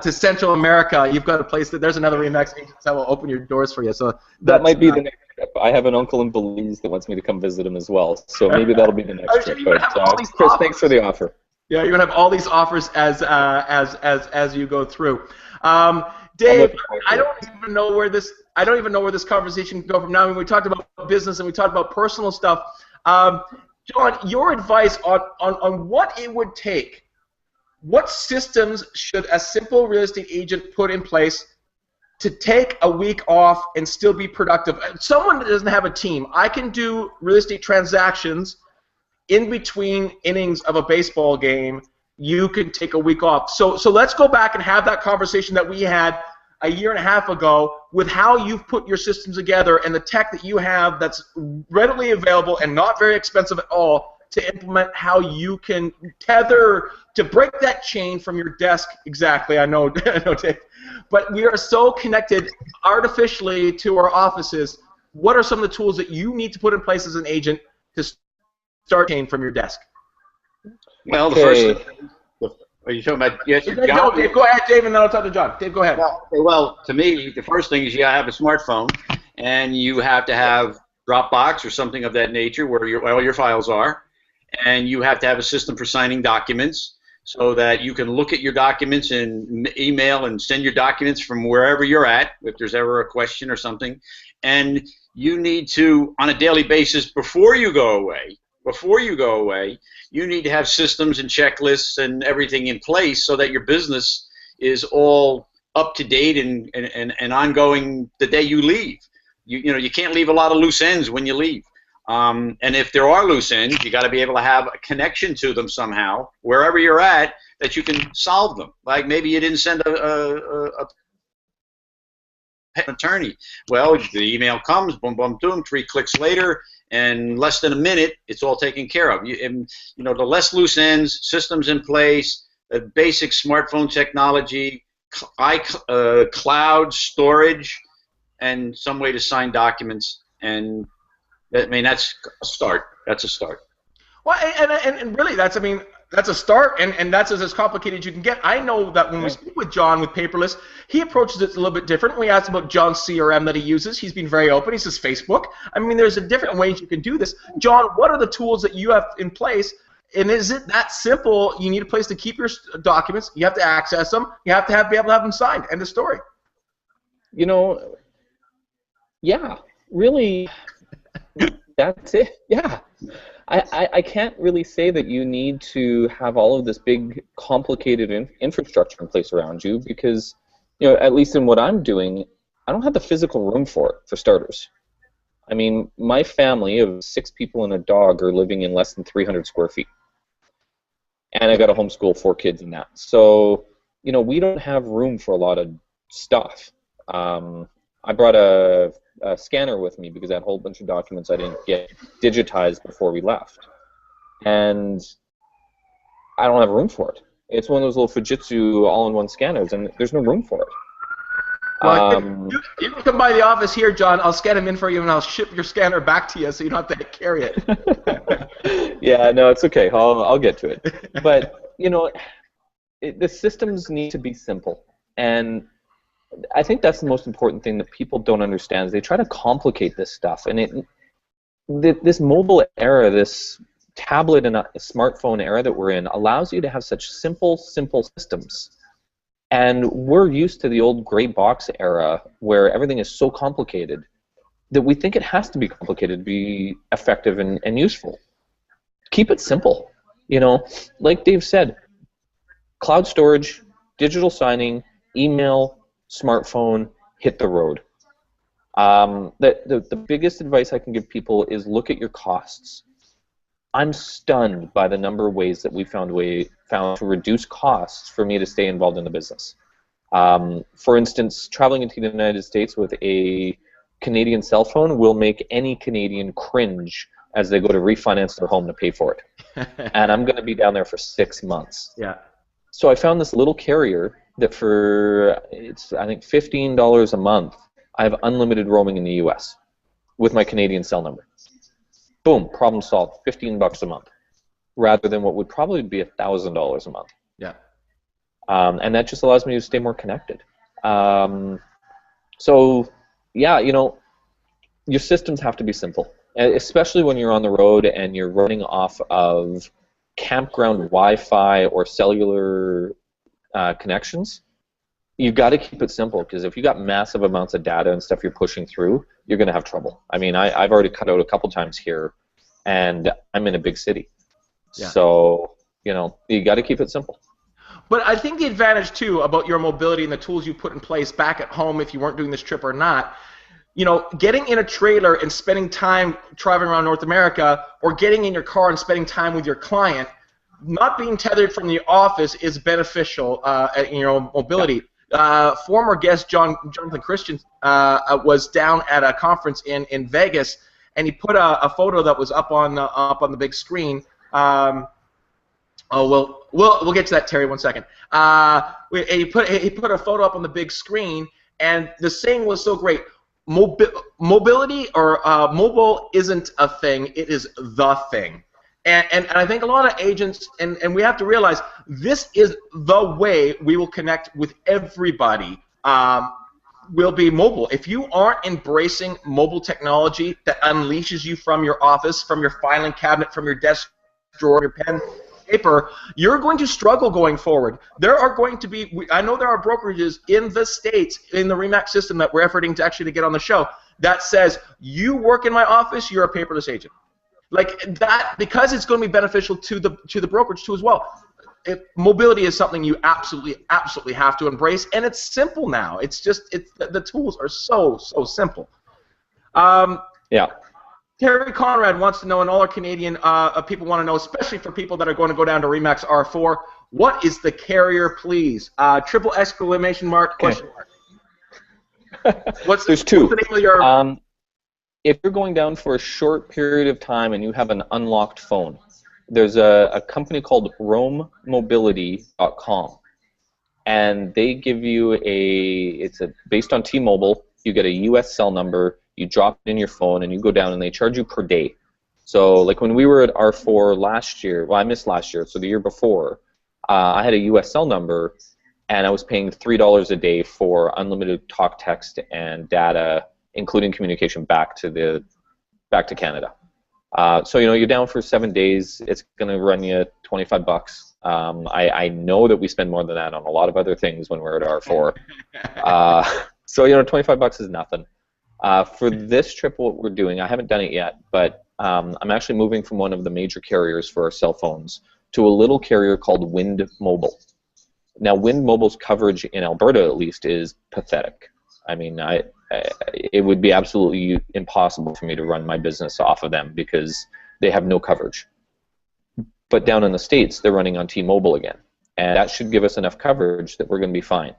to Central America, you've got a place there's another RE/MAX agent that will open your doors for you. So that might be the next trip. I have an uncle in Belize that wants me to come visit him as well. So maybe that'll be the next trip. But, Chris, thanks for the offer. Yeah, you're gonna have all these offers as you go through. Dave, I don't even know where this conversation can go from now. I mean, we talked about business and we talked about personal stuff. John, your advice on what it would take, what systems should a simple real estate agent put in place to take a week off and still be productive? Someone that doesn't have a team, I can do real estate transactions in between innings of a baseball game. You can take a week off. So let's go back and have that conversation that we had a year and a half ago with how you've put your systems together and the tech that you have that's readily available and not very expensive at all to implement how you can tether to break that chain from your desk. Exactly, I know, Dave. But we are so connected artificially to our offices. What are some of the tools that you need to put in place as an agent to start chain from your desk? Well, the first thing, are you talking about John? No, Dave, go ahead, Dave, and then I'll talk to John. Dave, go ahead. Well, to me, the first thing is you have a smartphone, and you have to have Dropbox or something of that nature where all your files are, and you have to have a system for signing documents so that you can look at your documents and email and send your documents from wherever you're at if there's ever a question or something. And you need to, on a daily basis, before you go away, you need to have systems and checklists and everything in place so that your business is all up to date and ongoing the day you leave. You can't leave a lot of loose ends when you leave. And if there are loose ends, you got to be able to have a connection to them somehow, wherever you're at, that you can solve them. Like maybe you didn't send an attorney. Well, the email comes, boom, boom, boom, 3 clicks later, and less than a minute, it's all taken care of. The less loose ends, systems in place, basic smartphone technology, cloud storage, and some way to sign documents. And I mean, that's a start. That's a start. Well, and really, that's a start, and that's as complicated as you can get. I know that when we speak with John with Paperless, he approaches it a little bit different. We asked about John's CRM that he uses. He's been very open. He says Facebook. I mean, there's different ways you can do this. John, what are the tools that you have in place? And is it that simple? You need a place to keep your documents. You have to access them. You have to be able to have them signed. End of story. Yeah, really, that's it. Yeah. I can't really say that you need to have all of this big, complicated infrastructure in place around you because, at least in what I'm doing, I don't have the physical room for it, for starters. I mean, my family of 6 people and a dog are living in less than 300 square feet. And I got to homeschool 4 kids in that. So, we don't have room for a lot of stuff. I brought a scanner with me because I had a whole bunch of documents I didn't get digitized before we left. And I don't have room for it. It's one of those little Fujitsu all-in-one scanners, and there's no room for it. Well, you can come by the office here, John. I'll scan them in for you, and I'll ship your scanner back to you, so you don't have to carry it. Yeah, no, it's okay. I'll get to it. But the systems need to be simple, and I think that's the most important thing that people don't understand. Is they try to complicate this stuff, and this mobile era, this tablet and a smartphone era that we're in, allows you to have such simple systems. And we're used to the old gray box era where everything is so complicated that we think it has to be complicated to be effective and useful. Keep it simple. Like Dave said, cloud storage, digital signing, email, smartphone, hit the road. The biggest advice I can give people is look at your costs. I'm stunned by the number of ways that we found to reduce costs for me to stay involved in the business. For instance, traveling into the United States with a Canadian cell phone will make any Canadian cringe as they go to refinance their home to pay for it. And I'm going to be down there for 6 months. Yeah. So I found this little carrier that I think $15 a month, I have unlimited roaming in the U.S. with my Canadian cell number. Boom, problem solved. $15 a month, rather than what would probably be $1,000 a month. Yeah. And that just allows me to stay more connected. So, yeah, your systems have to be simple, especially when you're on the road and you're running off of campground Wi-Fi or cellular connections. You've got to keep it simple, because if you got massive amounts of data and stuff you're pushing through, you're going to have trouble. I mean, I've already cut out a couple times here, and I'm in a big city. Yeah. So, you got to keep it simple. But I think the advantage, too, about your mobility and the tools you put in place back at home, if you weren't doing this trip or not, getting in a trailer and spending time traveling around North America, or getting in your car and spending time with your client, not being tethered from the office is beneficial in your mobility. Yeah. Former guest Jonathan Christian was down at a conference in Vegas, and he put a photo that was up on the big screen. We'll get to that, Terry. 1 second. He put a photo up on the big screen, and the saying was so great. Mobility or mobile isn't a thing; it is the thing. And I think a lot of agents, and we have to realize, this is the way we will connect with everybody, will be mobile. If you aren't embracing mobile technology that unleashes you from your office, from your filing cabinet, from your desk drawer, your pen, paper, you're going to struggle going forward. There are going to be, I know there are brokerages in the States, in the RE/MAX system that we're efforting to actually get on the show, that says, you work in my office, you're a paperless agent. Like that, because it's going to be beneficial to the brokerage too as well. Mobility is something you absolutely have to embrace, and it's simple now. It's the tools are so simple. Yeah. Terry Conrad wants to know, and all our Canadian people want to know, especially for people that are going to go down to RE/MAX R4, what is the carrier, please? Triple exclamation mark, question mark. There's two. What's the name of your... If you're going down for a short period of time and you have an unlocked phone, there's a company called roammobility.com, and they give you it's based on T-Mobile. You get a U.S. cell number, you drop it in your phone, and you go down, and they charge you per day. So, like when we were at R4 last year, well, I missed last year, so the year before, I had a U.S. cell number, and I was paying $3 a day for unlimited talk, text, and data, including communication back to Canada. So you're down for 7 days. It's going to run you $25. I know that we spend more than that on a lot of other things when we're at R4. So $25 is nothing. For this trip, what we're doing, I haven't done it yet, but I'm actually moving from one of the major carriers for our cell phones to a little carrier called Wind Mobile. Now, Wind Mobile's coverage in Alberta, at least, is pathetic. I mean, it would be absolutely impossible for me to run my business off of them because they have no coverage. But down in the States, they're running on T-Mobile again. And that should give us enough coverage that we're going to be fine.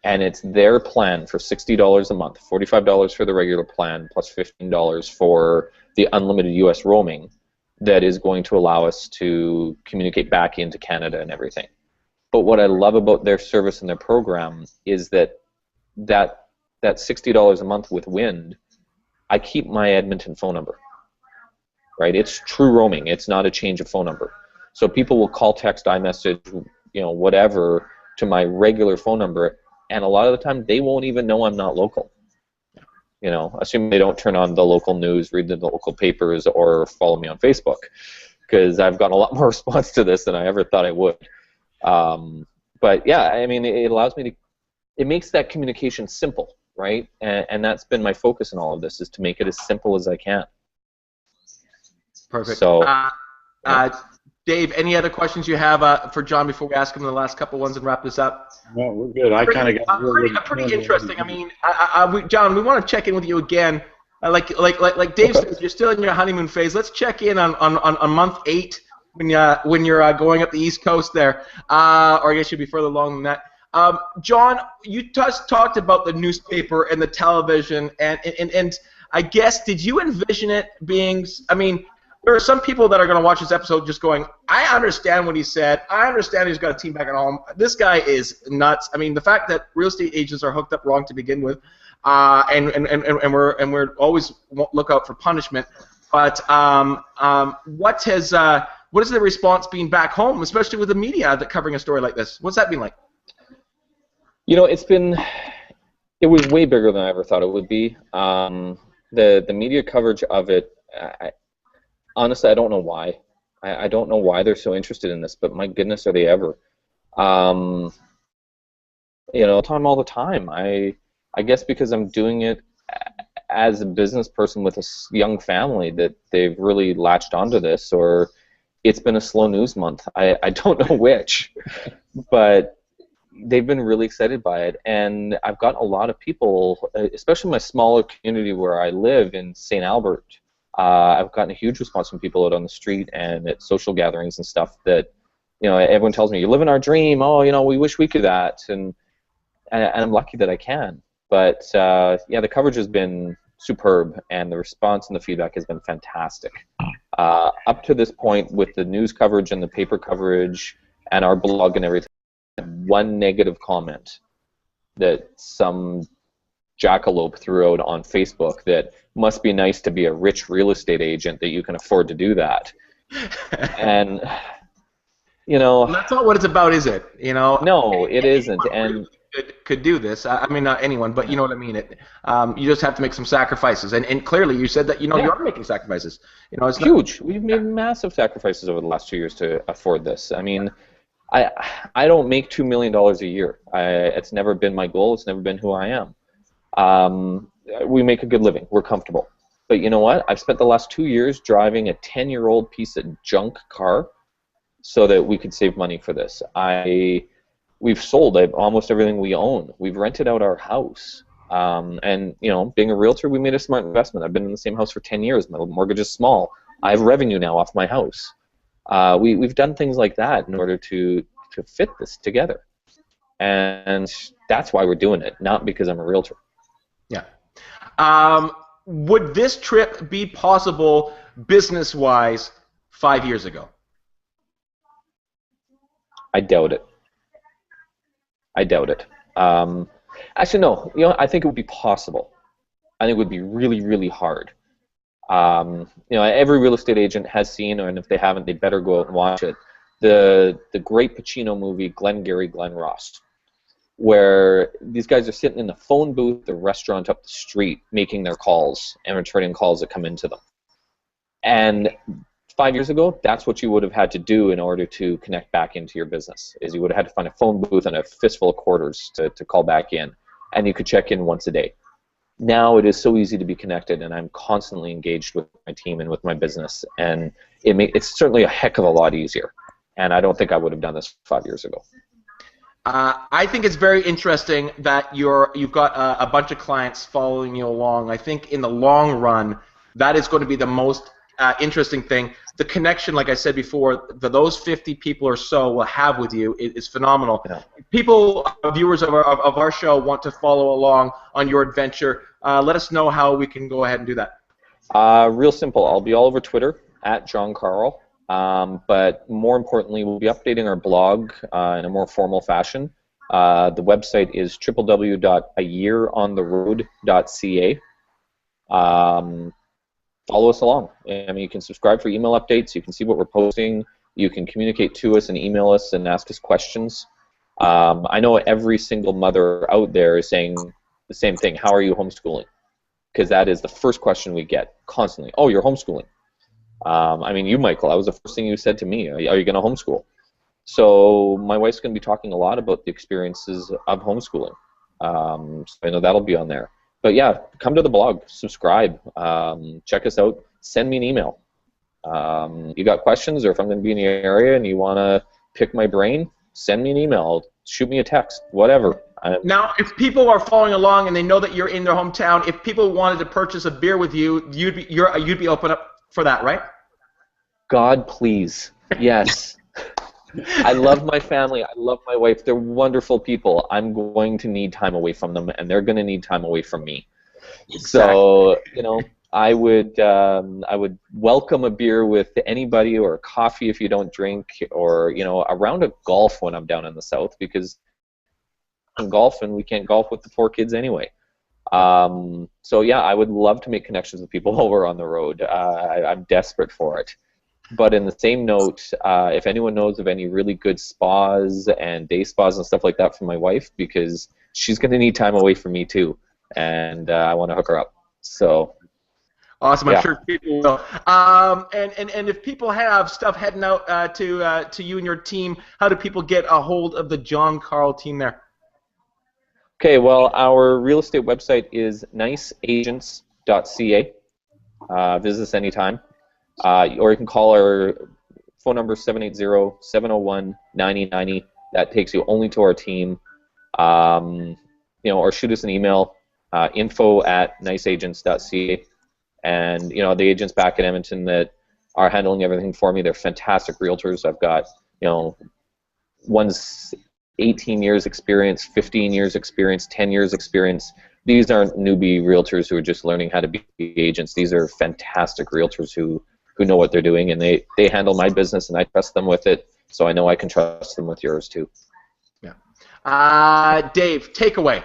And it's their plan for $60 a month, $45 for the regular plan, plus $15 for the unlimited U.S. roaming, that is going to allow us to communicate back into Canada and everything. But what I love about their service and their program is that that $60 a month with Wind, I keep my Edmonton phone number. Right? It's true roaming. It's not a change of phone number. So people will call, text, iMessage, whatever, to my regular phone number, and a lot of the time they won't even know I'm not local. Assuming they don't turn on the local news, read the local papers, or follow me on Facebook, because I've gotten a lot more response to this than I ever thought I would. But yeah, I mean, it allows me to, it makes that communication simple, right? And that's been my focus in all of this, is to make it as simple as I can. Perfect. So, Dave, any other questions you have for John before we ask him the last couple ones and wrap this up? No, we're good. I kind of got pretty interesting. I mean, John, we want to check in with you again. Like Dave says, you're still in your honeymoon phase. Let's check in on month 8 when you're going up the East Coast there, or I guess you'll be further along than that. John, you just talked about the newspaper and the television, and I guess, did you envision it being? I mean, there are some people that are going to watch this episode just going, I understand what he said. I understand he's got a team back at home. This guy is nuts. I mean, the fact that real estate agents are hooked up wrong to begin with, and we're always look out for punishment. But what is the response been back home, especially with the media that covering a story like this? What's that been like? It was way bigger than I ever thought it would be. The media coverage of it, honestly, I don't know why. I don't know why they're so interested in this, but my goodness, are they ever? Time all the time. I guess because I'm doing it as a business person with a young family, that they've really latched onto this, or it's been a slow news month. I don't know which, but they've been really excited by it, and I've got a lot of people, especially my smaller community where I live in St. Albert. I've gotten a huge response from people out on the street and at social gatherings and stuff that, everyone tells me, you're living our dream. Oh, we wish we could that, and I'm lucky that I can. But the coverage has been superb, and the response and the feedback has been fantastic. Up to this point, with the news coverage and the paper coverage and our blog and everything, one negative comment that some jackalope threw out on Facebook that must be nice to be a rich real estate agent that you can afford to do that. And that's not what it's about, is it? No, it isn't. And could do this. I mean, not anyone, but you know what I mean. You just have to make some sacrifices, and clearly you said that you are making sacrifices. It's huge. We've made massive sacrifices over the last 2 years to afford this. I mean, I don't make $2 million a year. It's never been my goal. It's never been who I am. We make a good living. We're comfortable. But you know what? I've spent the last 2 years driving a 10-year-old piece of junk car so that we could save money for this. We've sold almost everything we own. We've rented out our house. And being a realtor, we made a smart investment. I've been in the same house for 10 years. My mortgage is small. I have revenue now off my house. We've done things like that in order to fit this together. And that's why we're doing it, not because I'm a realtor. Yeah. Would this trip be possible business-wise 5 years ago? I doubt it. Actually, no. I think it would be possible. I think it would be really, really hard. Every real estate agent has seen, and if they haven't, they better go out and watch it, the great Pacino movie, Glengarry Glen Ross, where these guys are sitting in the phone booth, the restaurant up the street, making their calls and returning calls that come into them. And 5 years ago, that's what you would have had to do in order to connect back into your business, is you would have had to find a phone booth and a fistful of quarters to call back in, and you could check in once a day. Now it is so easy to be connected, and I'm constantly engaged with my team and with my business, and it's certainly a heck of a lot easier, and I don't think I would have done this 5 years ago. I think it's very interesting that you've got a bunch of clients following you along. I think in the long run, that is going to be the most interesting thing. The connection, like I said before, those 50 people or so will have with you is phenomenal. Yeah. People, viewers of our show, want to follow along on your adventure. Let us know how we can go ahead and do that. Real simple. I'll be all over Twitter at John Carle. But more importantly, we'll be updating our blog in a more formal fashion The website is www.ayearontheroad.ca. Follow us along. I mean, you can subscribe for email updates. You can see what we're posting. You can communicate to us and email us and ask us questions. I know every single mother out there is saying the same thing. How are you homeschooling? Because that is the first question we get constantly. Oh, you're homeschooling. I mean, you, Michael, that was the first thing you said to me. Are you going to homeschool? So my wife's going to be talking a lot about the experiences of homeschooling. So I know that'll be on there. But yeah, come to the blog, subscribe, check us out, send me an email. You got questions, or if I'm going to be in the area and you want to pick my brain, send me an email, shoot me a text, whatever. Now, if people are following along and they know that you're in their hometown, if people wanted to purchase a beer with you, you'd be open up for that, right? God, please, yes. I love my family. I love my wife. They're wonderful people. I'm going to need time away from them, and they're going to need time away from me. Exactly. So, you know, I would welcome a beer with anybody, or a coffee if you don't drink, or, you know, a round of golf when I'm down in the south, because I'm golfing, we can't golf with the poor kids anyway. So yeah, I would love to make connections with people while we're on the road. I'm desperate for it. But in the same note, if anyone knows of any really good spas and day spas and stuff like that for my wife, because she's going to need time away from me too, and I want to hook her up. So awesome. Yeah. I'm sure people will. And if people have stuff heading out to you and your team, how do people get a hold of the John Carle team there? Okay, well, our real estate website is niceagents.ca. Visit us anytime. Or you can call our phone number, 780-701-9090. That takes you only to our team. You know, or shoot us an email, info@niceagents.ca. And, you know, the agents back in Edmonton that are handling everything for me, they're fantastic realtors. I've got, you know, one's 18 years experience, 15 years experience, 10 years experience. These aren't newbie realtors who are just learning how to be agents. These are fantastic realtors who know what they're doing, and they handle my business, and I trust them with it, so I know I can trust them with yours too. Yeah. Dave, takeaway.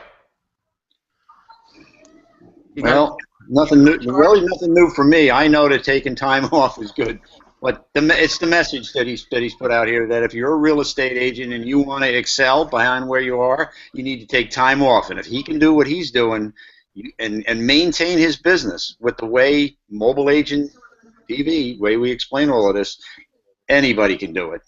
Well, nothing new. Really, nothing new for me. I know that taking time off is good, but it's the message that he's put out here, that if you're a real estate agent and you want to excel behind where you are, you need to take time off. And if he can do what he's doing and maintain his business with the way Mobile Agent TV, way we explain all of this, anybody can do it.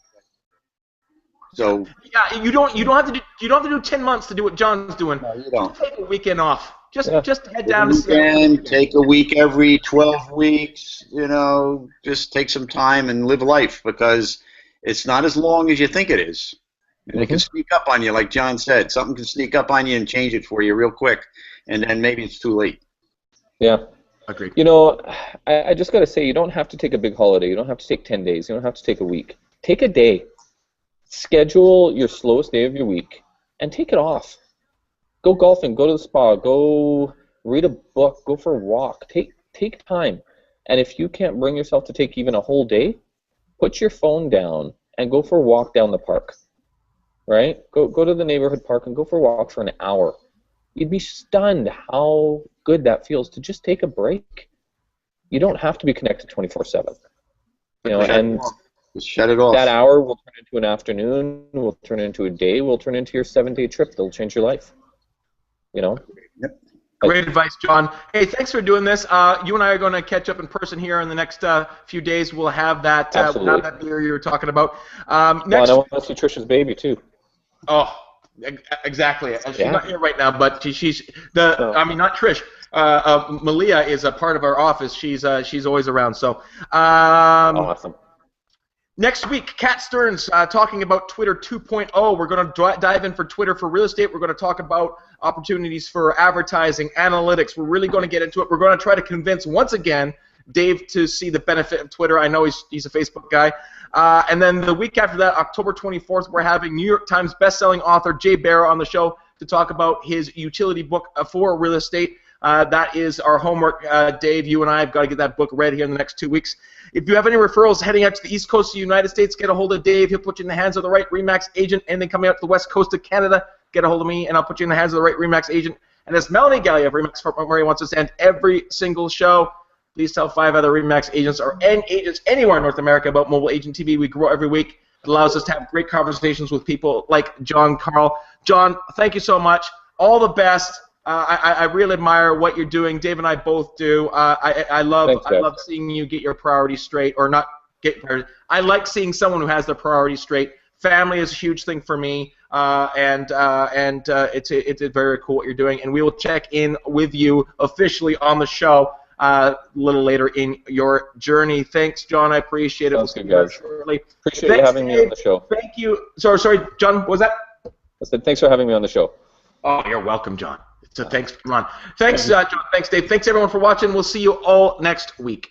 So yeah, you don't have to do 10 months to do what John's doing. No, you don't. Just take a weekend off. Just head down to take a week every 12 weeks. You know, just take some time and live life, because it's not as long as you think it is. And it can sneak up on you, like John said. Something can sneak up on you and change it for you real quick, and then maybe it's too late. Yeah. Agreed. You know, I just got to say, you don't have to take a big holiday. You don't have to take 10 days. You don't have to take a week. Take a day. Schedule your slowest day of your week and take it off. Go golfing. Go to the spa. Go read a book. Go for a walk. Take time. And if you can't bring yourself to take even a whole day, put your phone down and go for a walk down the park. Right? Go to the neighborhood park and go for a walk for an hour. You'd be stunned how good that feels to just take a break. You don't have to be connected 24/7. You know, and just shut it off. That hour will turn into an afternoon, will turn into a day, will turn into your 7-day trip. That'll change your life. You know. Yep. Great advice, John. Hey, thanks for doing this. You and I are going to catch up in person here in the next few days. We'll have that beer you were talking about. Next, I want to see Trisha's baby too. Oh. Exactly. She's not here right now, but she's I mean, not Trish. Malia is a part of our office. She's always around. So. Awesome. Next week, Kat Stearns talking about Twitter 2.0. We're going to dive in for Twitter for real estate. We're going to talk about opportunities for advertising, analytics. We're really going to get into it. We're going to try to convince once again Dave to see the benefit of Twitter. I know he's a Facebook guy. And then the week after that, October 24th, we're having New York Times bestselling author Jay Barra on the show to talk about his utility book for real estate. That is our homework, Dave. You and I have got to get that book read here in the next 2 weeks. If you have any referrals heading out to the East Coast of the United States, get a hold of Dave. He'll put you in the hands of the right RE/MAX agent. And then coming out to the West Coast of Canada, get a hold of me, and I'll put you in the hands of the right RE/MAX agent. And as Melanie Gallia of RE/MAX Fort McMurray wants us to end every single show, please tell 5 other RE/MAX agents or any agents anywhere in North America about Mobile Agent TV. We grow every week. It allows us to have great conversations with people like John Carle. John, thank you so much. All the best. I really admire what you're doing. Dave and I both do. I love seeing you get your priorities straight, or not get priorities. I like seeing someone who has their priorities straight. Family is a huge thing for me, and it's very cool what you're doing. And we will check in with you officially on the show a little later in your journey. Thanks, John. I appreciate it. Sounds good, guys. Shortly. Appreciate you having me on the show. Thank you. Sorry, John. What was that? I said thanks for having me on the show. Oh, you're welcome, John. So thanks, Ron. Thanks, John. Thanks, Dave. Thanks, everyone, for watching. We'll see you all next week.